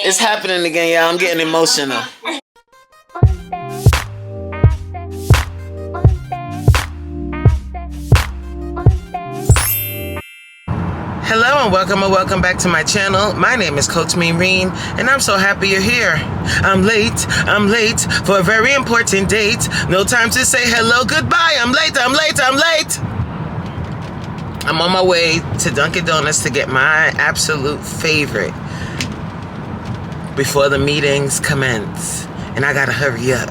It's happening again, y'all. I'm getting emotional. Hello and welcome back to my channel. My name is Coach Reen and I'm so happy you're here. I'm late for a very important date. No time to say hello, goodbye. I'm late. I'm on my way to Dunkin' Donuts to get my absolute favorite before the meetings commence. And I gotta hurry up.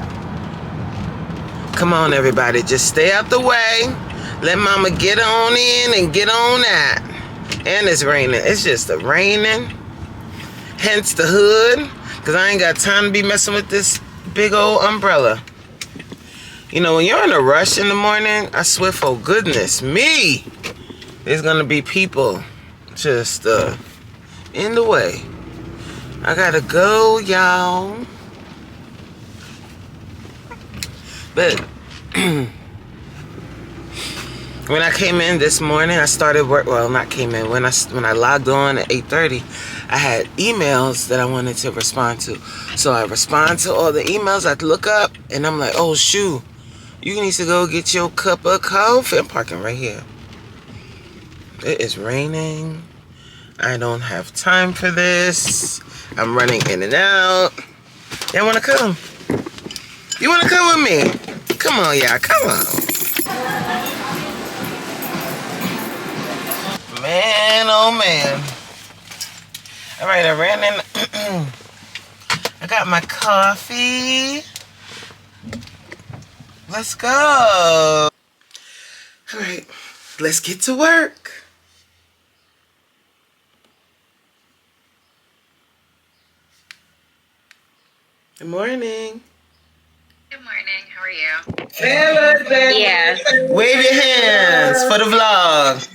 Come on everybody, just stay out the way. Let mama get on in and get on out. And it's raining. It's just raining. Hence the hood. Because I ain't got time to be messing with this big old umbrella. You know, when you're in a rush in the morning, I swear for goodness me, there's going to be people just in the way. I got to go, y'all. But when I came in this morning, I started work. Well, not came in. When I logged on at 8:30, I had emails that I wanted to respond to. So I respond to all the emails. I look up and I'm like, oh shoot, you need to go get your cup of coffee. I'm parking right here. It is raining. I don't have time for this. I'm running in and out. Y'all wanna come? You wanna come with me? Come on, y'all. Come on. Man, oh man. All right, I ran in. I got my coffee. Let's go. All right, let's get to work. Good morning. Good morning. How are you? Hello, baby. Yeah. Wave your hands for the vlog.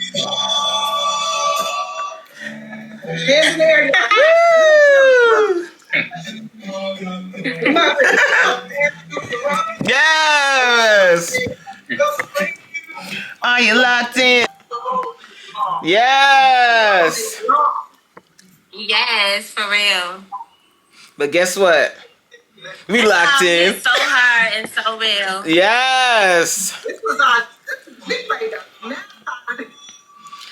Yes. Are you locked in? Yes. Yes, for real. But guess what? We locked in. So hard and so real. Yes.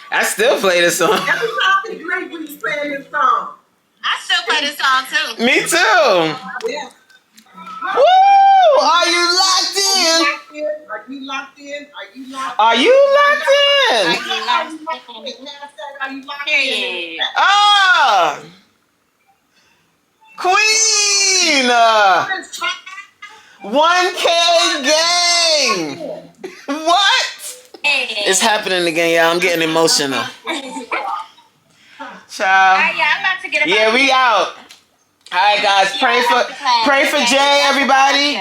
I still play this song. Every time it's great when you play this song. I still play this song too. Me too. Yeah. Woo! Are you locked in? Are you locked in? Are you locked in? Are you locked in? Are you locked in? Ah! Queen! 1K gang! What? It's happening again, y'all. I'm getting emotional. Child. Alright, yeah, I'm about to get up. Yeah, we out. Alright guys, pray for Jay, everybody.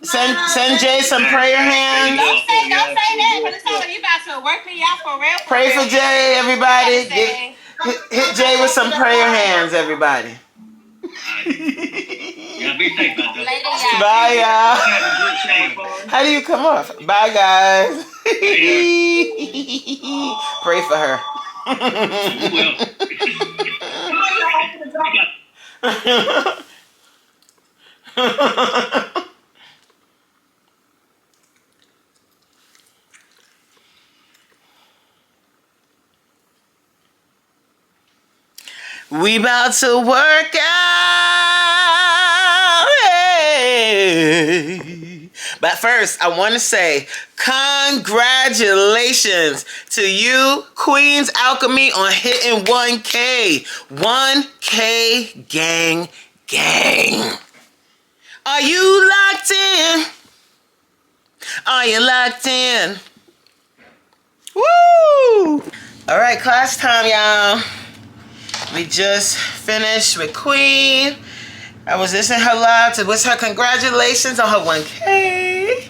Send Jay some prayer hands. Don't say that, because you about to work me out for real. Pray for Jay, everybody. Hit Jay with some prayer hands, everybody. Yeah, be safe out there. Later, y'all. Bye, y'all. How do you come off? Bye, guys. Pray for her. We about to work out. Hey. But first, I want to say congratulations to you, Queen's Alchemy, on hitting 1K. 1K gang. Are you locked in? Are you locked in? Woo! All right, class time, y'all. We just finished with Queen. I was listening her live to wish her congratulations on her 1K.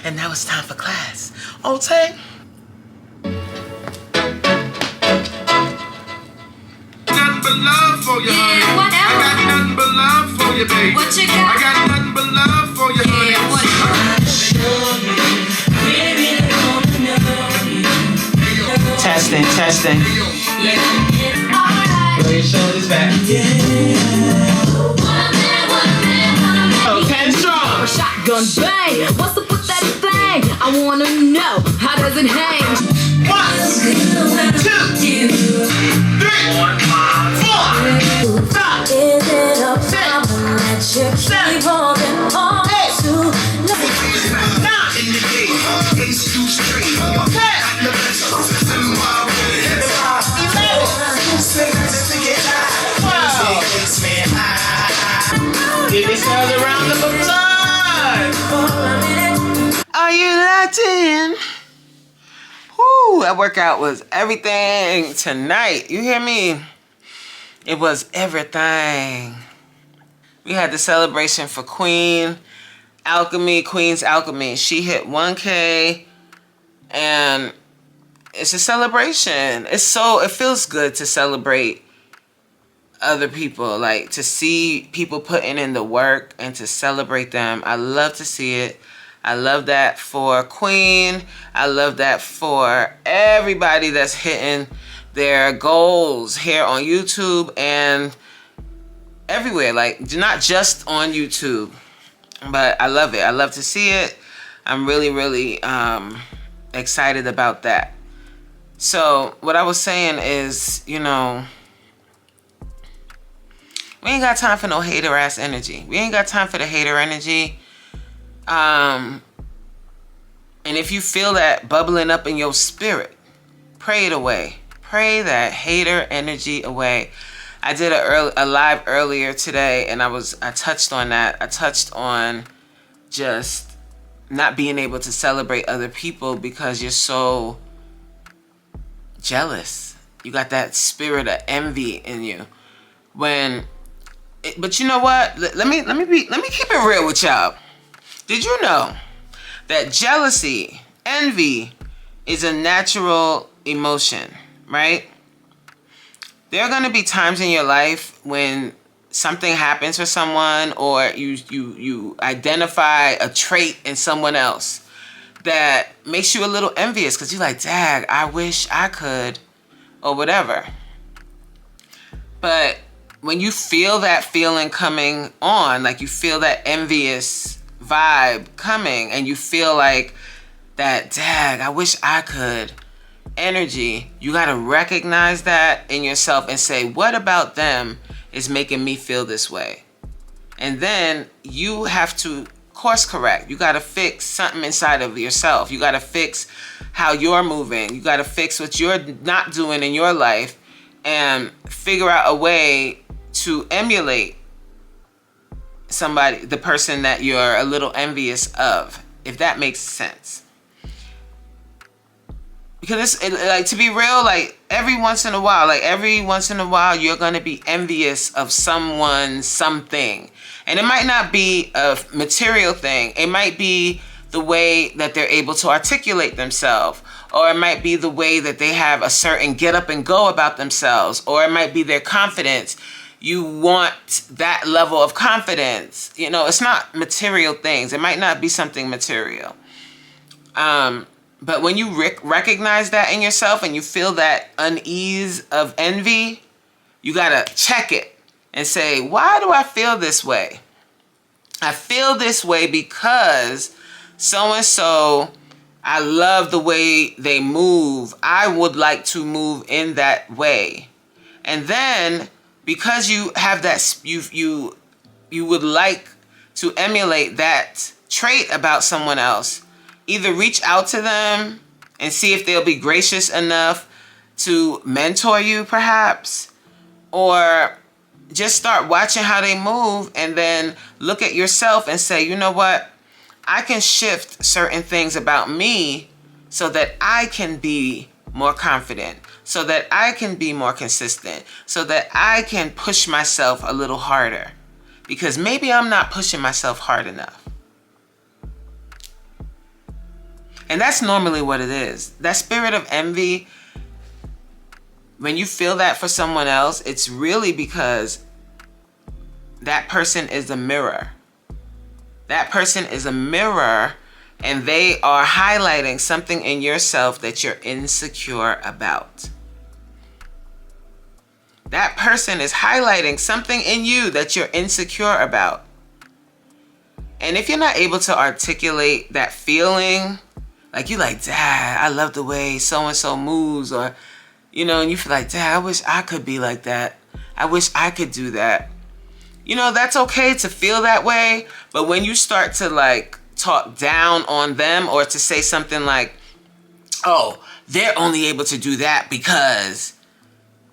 And now it's time for class. Okay? Nothing but love for you, honey. Yeah, whatever. I got nothing but love for you, baby. What you got? I got nothing but love for you, honey. Yeah, whatever. Testing. Yeah. Alright. Throw your shoulders back. Oh, 10 strong. Shotgun bang. What's up with that thing? I wanna know, how does it hang? 1, 2, 3, 4, 5, Is it a problem that you keep holding on to? Give yourselves a round of applause. Are you locked in? Woo, that workout was everything tonight. You hear me? It was everything. We had the celebration for Queen's Alchemy. She hit 1K, and it's a celebration. It feels good to celebrate other people, like to see people putting in the work and to celebrate them. I love to see it. I love that for Queen. I love that for everybody that's hitting their goals here on YouTube and everywhere, like not just on YouTube, but I love it. I love to see it. I'm really, really excited about that. So what I was saying is, you know, we ain't got time for no hater ass energy. We ain't got time for the hater energy. And if you feel that bubbling up in your spirit, pray it away. Pray that hater energy away. I did a live earlier today, and I touched on that. I touched on just not being able to celebrate other people because you're so jealous. You got that spirit of envy in you. But you know what? Let me keep it real with y'all. Did you know that jealousy, envy, is a natural emotion, right? There are going to be times in your life when something happens for someone, or you identify a trait in someone else that makes you a little envious because you're like, dag, I wish I could, or whatever. But when you feel that feeling coming on, like you feel that envious vibe coming, and you feel like that, dag, I wish I could energy, you got to recognize that in yourself and say, what about them is making me feel this way? And then you have to course correct. You got to fix something inside of yourself. You got to fix how you're moving. You got to fix what you're not doing in your life and figure out a way to emulate the person that you're a little envious of, if that makes sense. Because like, to be real, like every once in a while, you're going to be envious of someone, something. And it might not be a material thing. It might be the way that they're able to articulate themselves, or it might be the way that they have a certain get up and go about themselves, or it might be their confidence. You want that level of confidence. You know, it's not material things. It might not be something material. But when you recognize that in yourself and you feel that unease of envy, you got to check it and say, why do I feel this way? I feel this way because so-and-so, I love the way they move. I would like to move in that way. And then because you have that, you would like to emulate that trait about someone else, either reach out to them and see if they'll be gracious enough to mentor you perhaps, or just start watching how they move and then look at yourself and say, you know what? I can shift certain things about me so that I can be more confident, so that I can be more consistent, so that I can push myself a little harder, because maybe I'm not pushing myself hard enough. And that's normally what it is. That spirit of envy, when you feel that for someone else, it's really because that person is a mirror. That person is a mirror, and they are highlighting something in yourself that you're insecure about. That person is highlighting something in you that you're insecure about. And if you're not able to articulate that feeling, like you like, Dad, I love the way so-and-so moves, or, you know, and you feel like, Dad, I wish I could be like that. I wish I could do that. You know, that's okay to feel that way. But when you start to like talk down on them, or to say something like, oh, they're only able to do that because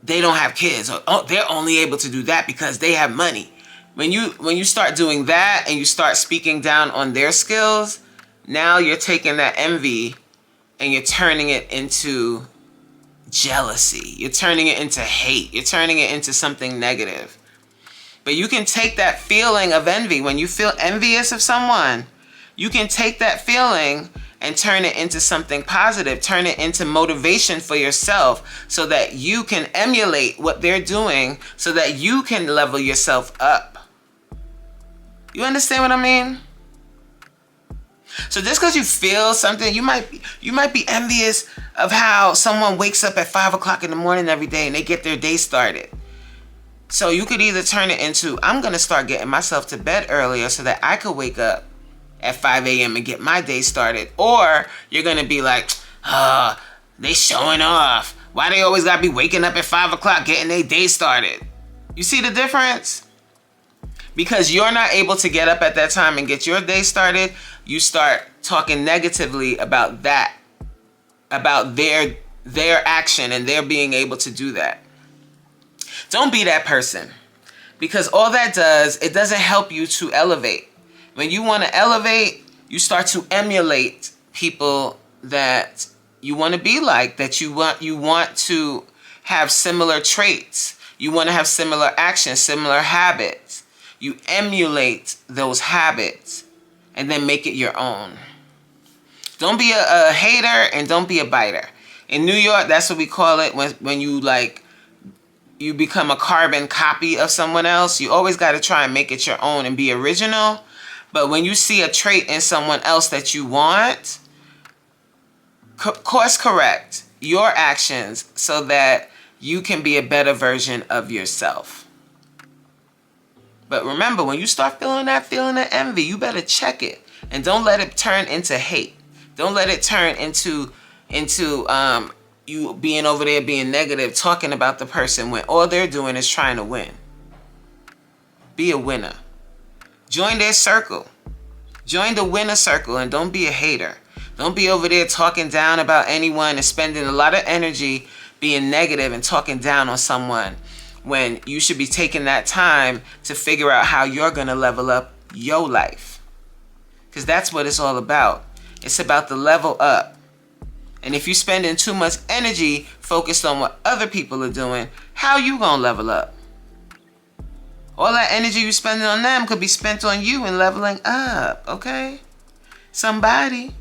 they don't have kids, or oh, they're only able to do that because they have money. When you start doing that and you start speaking down on their skills, now you're taking that envy and you're turning it into jealousy. You're turning it into hate. You're turning it into something negative. But you can take that feeling of envy. When you feel envious of someone, you can take that feeling and turn it into something positive. Turn it into motivation for yourself, so that you can emulate what they're doing, so that you can level yourself up. You understand what I mean? So just because you feel something, you might be envious of how someone wakes up at 5 o'clock in the morning every day and they get their day started. So you could either turn it into, I'm going to start getting myself to bed earlier so that I could wake up at 5 a.m. and get my day started. Or you're going to be like, they showing off. Why they always got to be waking up at 5 o'clock getting their day started? You see the difference? Because you're not able to get up at that time and get your day started, you start talking negatively about that, about their action and their being able to do that. Don't be that person, because all that does, it doesn't help you to elevate. When you want to elevate, you start to emulate people that you want to be like, that you want to have similar traits. You want to have similar actions, similar habits. You emulate those habits and then make it your own. Don't be a hater, and don't be a biter. In New York, that's what we call it when you become a carbon copy of someone else. You always got to try and make it your own and be original. But when you see a trait in someone else that you want, course correct your actions so that you can be a better version of yourself. But remember, when you start feeling that feeling of envy, you better check it. And don't let it turn into hate. Don't let it turn into you being over there being negative, talking about the person when all they're doing is trying to win. Be a winner. Join their circle. Join the winner circle, and don't be a hater. Don't be over there talking down about anyone and spending a lot of energy being negative and talking down on someone, when you should be taking that time to figure out how you're going to level up your life. Because that's what it's all about. It's about the level up. And if you're spending too much energy focused on what other people are doing, how you going to level up? All that energy you're spending on them could be spent on you and leveling up, okay? Somebody.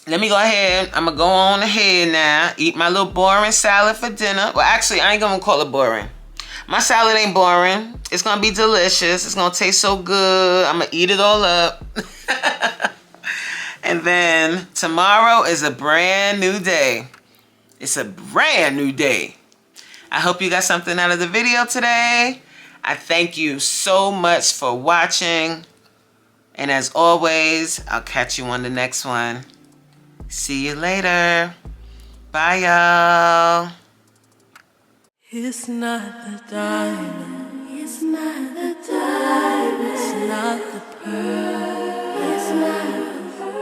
Let me go ahead. I'm going to go on ahead now. Eat my little boring salad for dinner. Well, actually, I ain't going to call it boring. My salad ain't boring. It's going to be delicious. It's going to taste so good. I'm going to eat it all up. And then tomorrow is a brand new day. It's a brand new day. I hope you got something out of the video today. I thank you so much for watching. And as always, I'll catch you on the next one. See you later. Bye, y'all. It's not the diamond. It's not the diamond. It's not the pearl. It's not the pearl.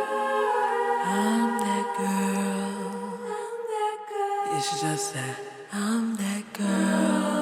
I'm that girl. I'm that girl. It's just that I'm that girl.